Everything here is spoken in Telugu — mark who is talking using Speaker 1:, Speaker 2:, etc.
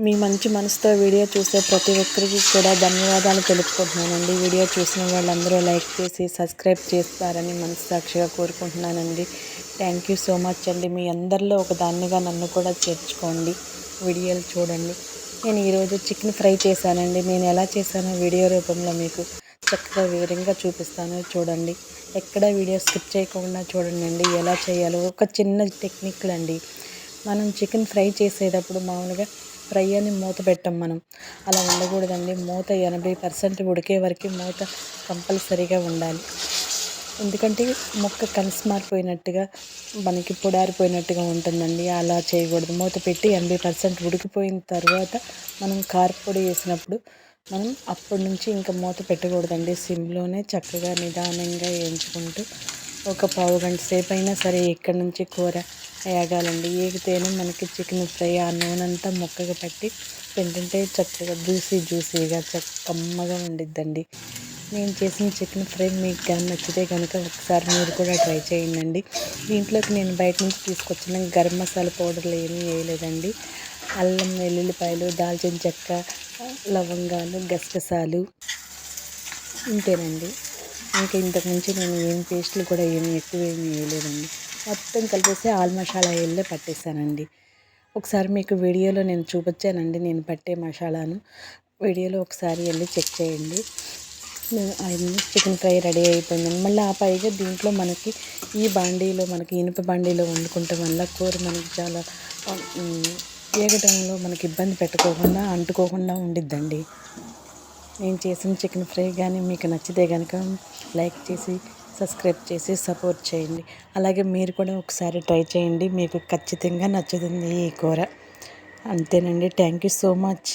Speaker 1: మీ మంచి మనసుతో వీడియో చూసే ప్రతి ఒక్కరికి కూడా ధన్యవాదాలు తెలుపుకుంటున్నానండి. వీడియో చూసిన వాళ్ళందరూ లైక్ చేసి సబ్స్క్రైబ్ చేస్తారని మనస్సాక్షిగా కోరుకుంటున్నానండి. థ్యాంక్ యూ సో మచ్ అండి. మీ అందరిలో ఒక దాన్నిగా నన్ను కూడా చేర్చుకోండి. వీడియోలు చూడండి. నేను ఈరోజు చికెన్ ఫ్రై చేశానండి. నేను ఎలా చేశానో వీడియో రూపంలో మీకు చక్కగా వివరంగా చూపిస్తాను, చూడండి. ఎక్కడ వీడియో స్కిప్ చేయకుండా చూడండి. ఎలా చేయాలో ఒక చిన్న టెక్నిక్లు అండి. మనం చికెన్ ఫ్రై చేసేటప్పుడు మామూలుగా ఫ్రై అని మూత పెట్టం మనం. అలా ఉండకూడదండి. మూత 80% ఉడికే వరకు మూత కంపల్సరీగా ఉండాలి. ఎందుకంటే ముక్క కలసి మారిపోయినట్టుగా మనకి పొడారిపోయినట్టుగా ఉంటుందండి. అలా చేయకూడదు. మూత పెట్టి 80% ఉడికిపోయిన తర్వాత మనం కారపొడి వేసినప్పుడు మనం అప్పటి నుంచి ఇంకా మూత పెట్టకూడదండి. సిమ్లోనే చక్కగా నిదానంగా వేయించుకుంటూ ఒక పావు గంట సేపు అయినా సరే ఇక్కడి నుంచి కూర వేగాలండి. ఏగితేనే మనకి చికెన్ ఫ్రై ఆ నూనెంతా ముక్కగా పట్టి తింటుంటే చక్కగా జ్యూసీగా కమ్మగా ఉండిద్దండి. నేను చేసిన చికెన్ ఫ్రై మీకు కానీ నచ్చితే కనుక ఒకసారి మీరు కూడా ట్రై చేయండి. దీంట్లోకి నేను బయట నుంచి తీసుకొచ్చిన గరం మసాలా పౌడర్లు ఏమీ వేయలేదండి. అల్లం, వెల్లుల్లిపాయలు, దాల్చిన చెక్క, లవంగాలు, గసగసాలు ఇంతేనండి. ఇంకా ఇంతకుమించి నేను ఏం పేస్టులు కూడా ఎక్కువ ఏమీ వేయలేదండి. మొత్తం కలిపేసి ఆల్ మసాలా ఆయిల్లో పట్టేసానండి. ఒకసారి మీకు వీడియోలో నేను చూపించానండి నేను పట్టే మసాలాను. వీడియోలో ఒకసారి వెళ్ళి చెక్ చేయండి. చికెన్ ఫ్రై రెడీ అయిపోయిందండి. మళ్ళీ ఆ పైగా దీంట్లో మనకి ఈ బాండీలో మనకి ఇనుప బాండీలో వండుకుంటాం వల్ల కూర మనకి చాలా వేగటంలో మనకి ఇబ్బంది పెట్టుకోకుండా అంటుకోకుండా ఉండిద్దండి. నేను చేసిన చికెన్ ఫ్రై కానీ మీకు నచ్చితే కనుక లైక్ చేసి సబ్స్క్రైబ్ చేసి సపోర్ట్ చేయండి. అలాగే మీరు కూడా ఒకసారి ట్రై చేయండి. మీకు ఖచ్చితంగా నచ్చుతుంది ఈ కూర. అంతేనండి. Thank you so much.